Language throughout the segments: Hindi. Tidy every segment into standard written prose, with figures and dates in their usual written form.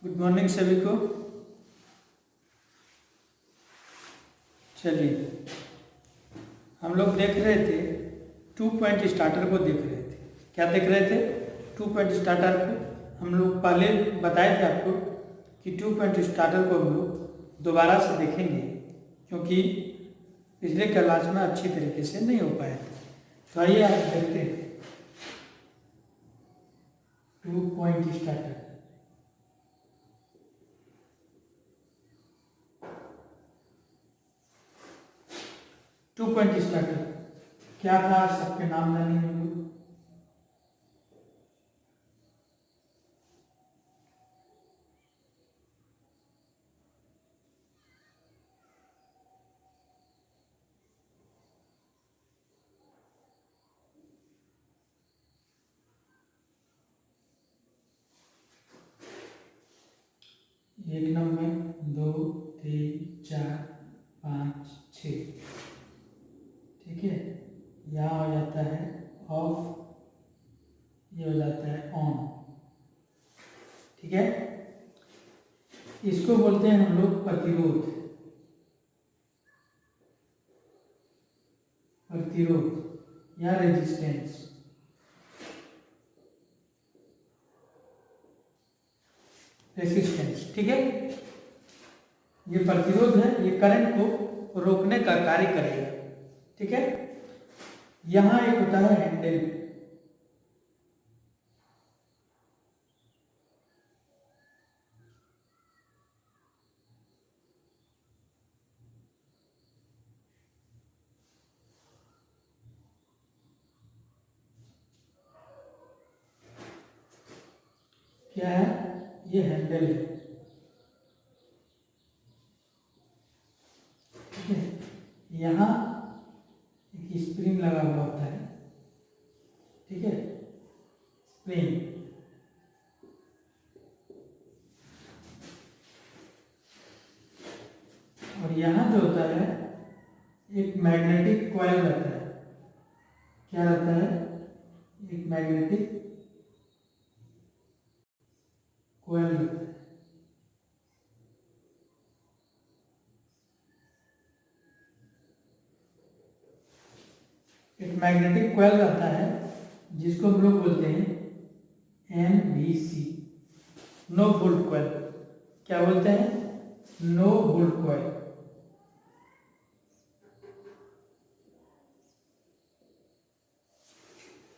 गुड मॉर्निंग सभी को। चलिए, हम लोग देख रहे थे 2 पॉइंट स्टार्टर को देख रहे थे। क्या देख रहे थे? 2 पॉइंट स्टार्टर को। हम लोग पहले बताए थे आपको कि 2 पॉइंट स्टार्टर को हम लोग दोबारा से देखेंगे, क्योंकि पिछले क्लास में अच्छी तरीके से नहीं हो पाया था। तो आइए आप देखते हैं 2 point starter. Two point starter क्या था? सबके नाम जानेंगे हम लोग। एक नंबर, 2, 3, 4, 5, 6। ठीक है, यहाँ हो जाता है ऑफ, ये हो जाता है ऑन। ठीक है, इसको बोलते हैं हम लोग प्रतिरोध। प्रतिरोध या रेजिस्टेंस। रेजिस्टेंस, ठीक है। ये प्रतिरोध है, ये करंट को रोकने का कार्य करेगा। ठीक है, यहां एक होता है हैंडल। क्या है? ये हैंडल है। ठीक है, यहाँ एक स्प्रिंग लगा हुआ होता है। ठीक है, स्प्रिंग। और यहाँ जो होता है एक मैग्नेटिक कॉइल रहता है। क्या रहता है? एक मैग्नेटिक कॉइल रहता है। एक मैग्नेटिक कॉइल रहता है जिसको हम लोग बोलते हैं NBC, नो वोल्ट कॉइल। क्या बोलते हैं? No volt coil.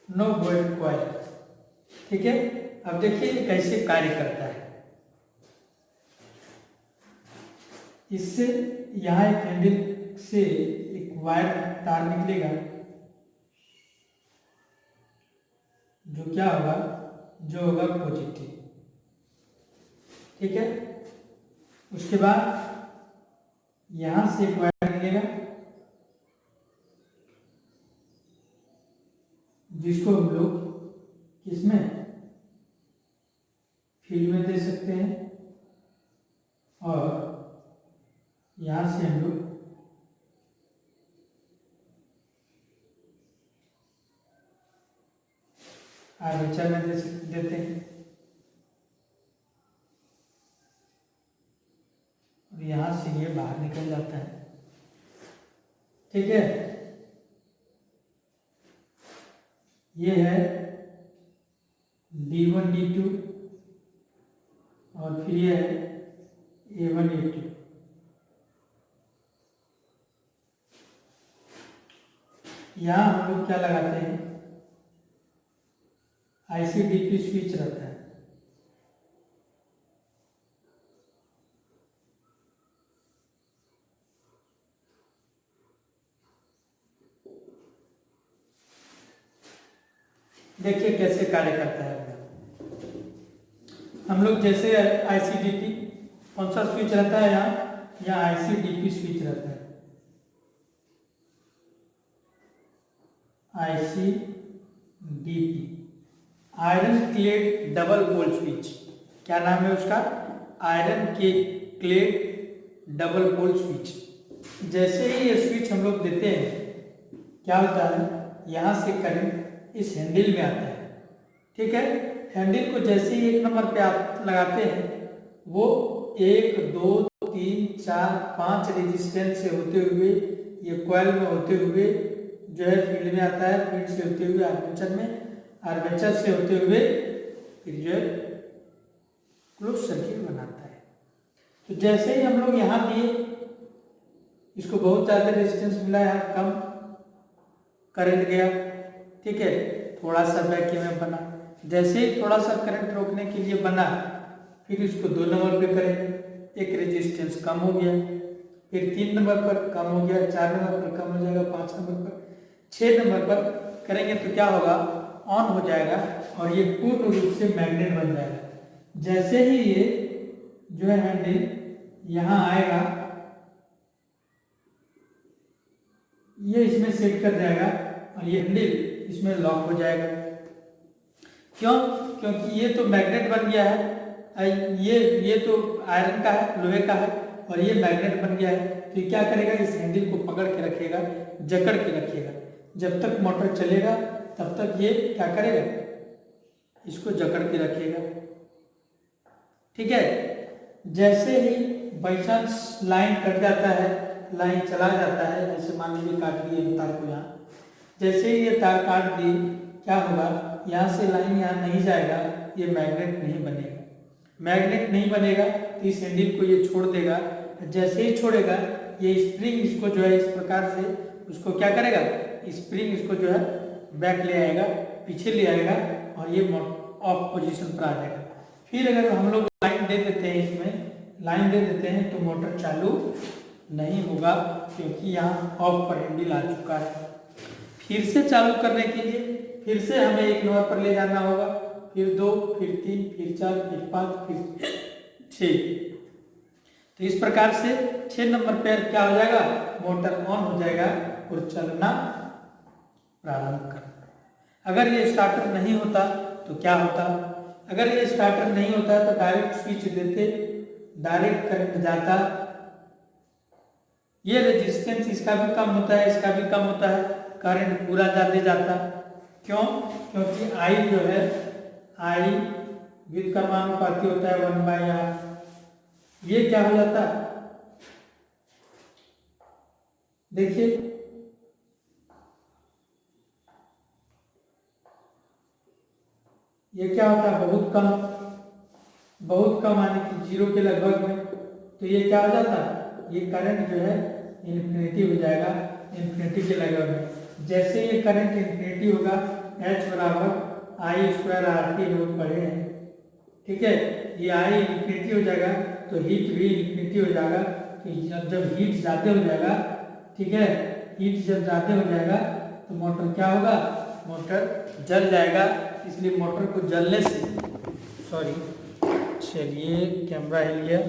No volt coil. ठीक है, अब देखिए कैसे कार्य करता है। इससे यहाँ एक हैंडल से एक वायर तार निकलेगा, जो क्या होगा? जो होगा पॉजिटिव। ठीक है, उसके बाद यहां से एक वायर निकलेगा जिसको हम लोग किसमें, फील्ड में दे सकते हैं। और यहां से हम लोग आर्मेचर में देते हैं। और यहां से ये बाहर निकल जाता है। ठीक है, ये है D1 D2 और फिर ये है A1 A2। यहाँ हम लोग क्या लगाते हैं? ICDP स्विच रहता है। देखिए कैसे कार्य करता है। हम लोग जैसे ICDP, कौन सा स्विच रहता है यहाँ ICDP स्विच रहता है। ICDP, iron clad double pole switch. क्या नाम है उसका? आयरन के क्लेड डबल पोल स्विच। जैसे ही ये स्विच हम लोग देते हैं, क्या होता है? यहाँ से करंट इस हैंडल में आता है। ठीक है, हैंडल को जैसे ही 1 नंबर पे आप लगाते हैं वो 1 2 3 4 5 रेजिस्टेंस से होते हुए ये कॉइल में होते हुए जो है फील्ड में आता है, फील्ड से होते हुए आर्मेचर में, आर्मेचर से होते हुए फिर जो है क्लोज सर्किट बनाता है। तो जैसे ही हम लोग यहाँ दिए, इसको बहुत ज़्यादा रेजिस्टेंस मिला है, कम करंट गया, ठीक है, थोड़ा सा वैक्यूम में बना। जैसे ही थोड़ा सा करंट रोकने के लिए बना, फिर इसको 2 नंबर पे करेंगे, एक रेजिस्टेंस कम हो गया, फिर 3 नंबर पर कम हो गया, 4 नंबर पर कम हो जाएगा, 5 नंबर पर, 6 नंबर पर करेंगे तो क्या होगा, ऑन हो जाएगा और ये पूर्ण रूप से मैग्नेट बन जाएगा। जैसे ही ये जो है हैंडल यहाँ आएगा, ये इसमें सेट कर जाएगा और ये हैंडल इसमें लॉक हो जाएगा। क्यों? क्योंकि ये तो मैग्नेट बन गया है, ये तो आयरन का है, लोहे का है, और ये मैग्नेट बन गया है। तो ये क्या करेगा, इस हैंडल को पकड़ के रखेगा, जकड़ के रखेगा। जब तक मोटर चलेगा तब तक ये क्या करेगा, इसको जकड़ के रखेगा, ठीक है। जैसे ही बाई चांस लाइन कट जाता है, लाइन चला जाता है, जैसे मान लीजिए काट दिए तार को यहाँ, जैसे ही ये तार काट दिए, क्या होगा, यहाँ से लाइन यहाँ नहीं जाएगा, ये मैग्नेट नहीं बनेगा। मैग्नेट नहीं बनेगा तो इस हैंडल को ये छोड़ देगा। जैसे ही छोड़ेगा, ये स्प्रिंग इसको जो है इस प्रकार से उसको क्या करेगा, स्प्रिंग इसको जो है बैक ले आएगा, पीछे ले आएगा और ये ऑफ पोजीशन पर आ जाएगा। फिर अगर हम लोग लाइन दे देते हैं, इसमें लाइन दे देते हैं तो मोटर चालू नहीं होगा, क्योंकि यहाँ ऑफ पर हैंडल आ चुका है। फिर से चालू करने के लिए फिर से हमें 1 नंबर पर ले जाना होगा, फिर 2, फिर 3, फिर 4, फिर 5, फिर 6। तो इस प्रकार से 6 नंबर पर क्या हो जाएगा, मोटर ऑन हो जाएगा और चलना प्रारंभ कर। अगर ये स्टार्टर नहीं होता तो क्या होता, अगर ये स्टार्टर नहीं होता तो डायरेक्ट स्विच देते, डायरेक्ट करंट जाता, ये रेजिस्टेंस इसका भी कम होता है, इसका भी कम होता है, करंट पूरा ज्यादा जाता। क्यों? क्योंकि I जो है, I विद्युत कर्मानुपाती होता है 1/R। ये क्या हो जाता, देखिए ये क्या होता है, बहुत कम आने की 0 के लगभग में, तो ये क्या हो जाता, ये करंट जो है इन्फिनिटी हो जाएगा, इन्फिनिटी के लगभग में। जैसे ये करंट इन्फिनिटी होगा, H बराबर I² RT लोग पढ़े हैं, ठीक है, ये I इन्फिनिटी हो जाएगा तो हीट भी इन्फिनिटी हो जाएगा। तो जब हीट ज़्यादा हो जाएगा, ठीक है, हीट जब ज़्यादा हो जाएगा तो मोटर क्या होगा, मोटर जल जाएगा। इसलिए मोटर को जलने से, सॉरी चलिए कैमरा हिल गया,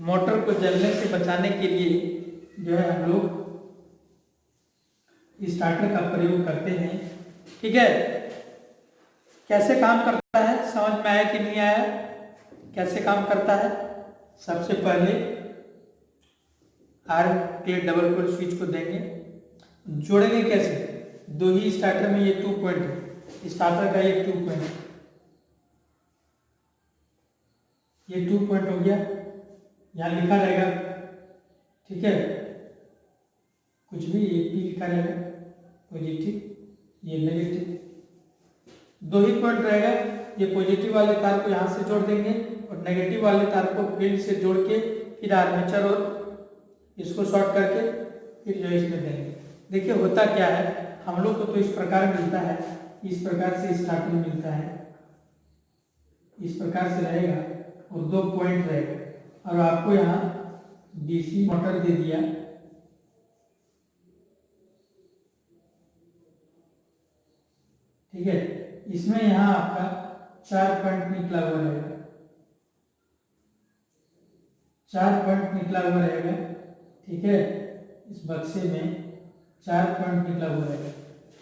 मोटर को जलने से बचाने के लिए जो है हम लोग स्टार्टर का प्रयोग करते हैं, ठीक है। कैसे काम करता है समझ में आया कि नहीं आया, कैसे काम करता है। सबसे पहले आर्म के डबल पोल स्विच को देंगे, जोड़ेंगे कैसे, 2 ही स्टार्टर में ये 2 पॉइंट है, स्टार्टर का ये 2 पॉइंट, ये 2 पॉइंट हो गया, यहाँ लिखा रहेगा, ठीक है, कुछ भी ये P लिखा रहेगा, पॉजिटिव ये नेगेटिव, 2 ही पॉइंट रहेगा। ये पॉजिटिव वाले तार को यहाँ से जोड़ देंगे और नेगेटिव वाले तार को फील्ड से जोड़ के फिर आर्मेचर और इसको शॉर्ट करके फिर जो इसमें देंगे। देखिए होता क्या है, हम लोग को तो इस प्रकार मिलता है, इस प्रकार से स्टार्टर मिलता है, इस प्रकार से रहेगा और 2 पॉइंट रहेगा, और आपको यहाँ DC मोटर दे दिया, ठीक है, इसमें यहाँ आपका 4 पॉइंट निकला हुआ रहेगा, 4 पॉइंट निकला हुआ रहेगा, ठीक है, इस बक्से में 4 पॉइंट निकला हुआ रहेगा।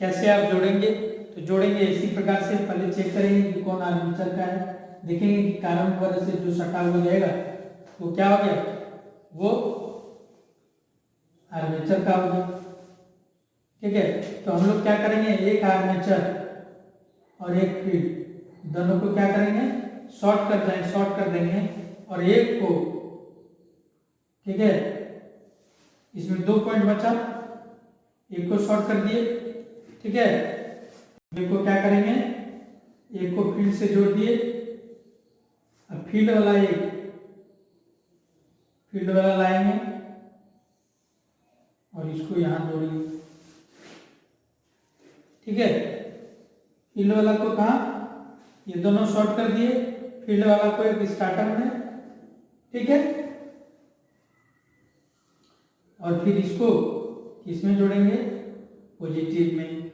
कैसे आप जोड़ेंगे, तो जोड़ेंगे इसी प्रकार से, पहले चेक करेंगे कि कौन आर्मेचर का है, देखेंगे कि कारण वजह से जो सटा हुआ रहेगा वो क्या हो गया, वो आर्मेचर का हो गया, ठीक है। तो हम लोग क्या करेंगे, एक आर्मेचर और एक फील्ड दोनों को क्या करेंगे, शॉर्ट कर देंगे और एक को, ठीक है, इसमें 2 पॉइंट बचा, एक को शॉर्ट कर दिए, ठीक है। एक को क्या करेंगे, एक को फील्ड से जोड़ दिए, अब फील्ड वाला लाएंगे और इसको यहां जोड़ेंगे, ठीक है। फील्ड वाला को कहा, ये दोनों शॉर्ट कर दिए, फील्ड वाला को एक स्टार्टर में, ठीक है, और फिर इसको किसमें जोड़ेंगे, पॉजिटिव में,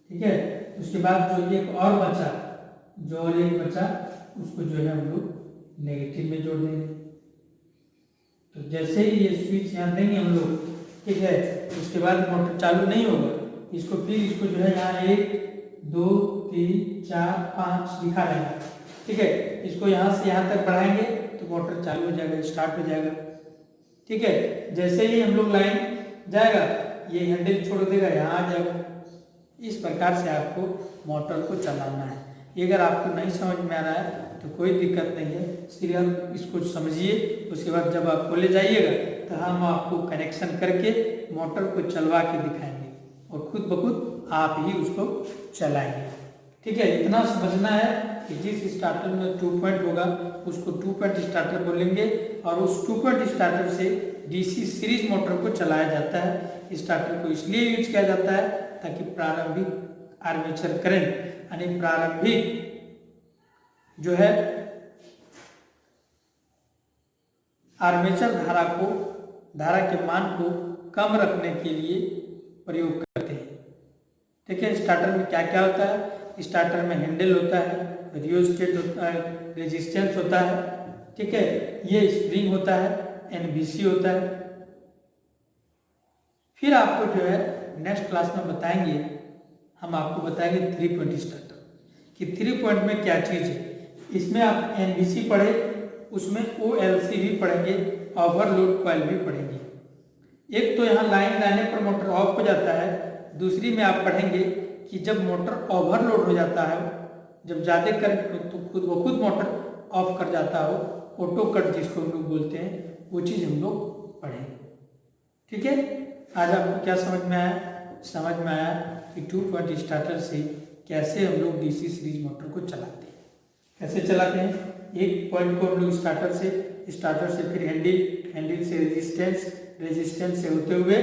ठीक है। उसके बाद जो एक और बचा, उसको जो है हम लोग नेगेटिव में जोड़ देंगे। तो जैसे ही ये स्विच यहाँ देंगे हम लोग, ठीक है, उसके बाद मोटर चालू नहीं होगा, इसको जो है यहाँ 1 2 3 4 5 लिखा रहेगा, ठीक है। इसको यहाँ से यहाँ तक बढ़ाएंगे तो मोटर चालू हो जाएगा, स्टार्ट हो जाएगा, ठीक है। जैसे ही हम लोग लाइन जाएगा, ये हैंडल छोड़ देगा, यहाँ आ जाएगा। इस प्रकार से आपको मोटर को चलाना है। ये अगर आपको नहीं समझ में आ रहा है तो कोई दिक्कत नहीं है, सिर्फ इसको समझिए, उसके बाद जब आप खोले जाइएगा तो हम आपको कनेक्शन करके मोटर को चलवा के दिखाएंगे और खुद ब खुद आप ही उसको चलाएंगे, ठीक है। इतना समझना है कि जिस स्टार्टर में 2 पॉइंट होगा उसको 2 पॉइंट स्टार्टर बोलेंगे और उस 2 पॉइंट स्टार्टर से डीसी सीरीज मोटर को चलाया जाता है। स्टार्टर को इसलिए यूज किया जाता है ताकि प्रारंभिक आर्मेचर करंट यानी प्रारंभिक जो है आर्मेचर धारा के मान को कम रखने के लिए प्रयोग करते हैं, ठीक है। स्टार्टर में क्या क्या होता है, स्टार्टर में हैंडल होता है, रियोस्टेट होता है, रेजिस्टेंस होता है, ठीक है, ये स्प्रिंग होता है, एनबीसी होता है। फिर आपको जो है नेक्स्ट क्लास में बताएंगे, हम आपको बताएंगे 3 पॉइंट स्टार्टर कि 3 पॉइंट में क्या चीज़ है। इसमें आप एनबीसी पढ़े, उसमें ओएलसी भी पढ़ेंगे, ओवरलोड कॉइल भी पढ़ेंगे। एक तो यहाँ लाइन लाने पर मोटर ऑफ हो जाता है, दूसरी में आप पढ़ेंगे कि जब मोटर ओवरलोड हो जाता है, जब ज़्यादा करंट तो खुद ब खुद मोटर ऑफ कर जाता हो, ऑटो कट जिसको हम लोग बोलते हैं, वो चीज़ हम लोग पढ़ेंगे, ठीक है। आज आपको क्या समझ में आया? समझ में आया कि 2 पॉइंट स्टार्टर से कैसे हम लोग डीसी सीरीज मोटर को चलाते हैं। कैसे चलाते हैं, एक पॉइंट को हम लोग स्टार्टर से फिर हैंडल से रेजिस्टेंस से होते हुए,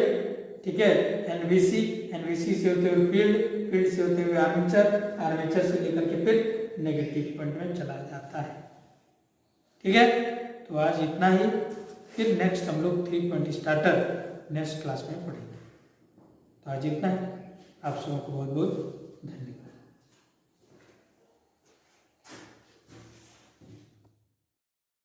ठीक है, एनवीसी से होते हुए फील्ड से होते हुए आर्मेचर से लेकर के फिर नेगेटिव पॉइंट में चला जाता है, ठीक है। तो आज इतना ही, फिर नेक्स्ट हम लोग 3 पॉइंट स्टार्टर नेक्स्ट क्लास में पढ़ेंगे। तो आज इतना है, आप सबको बहुत बहुत धन्यवाद।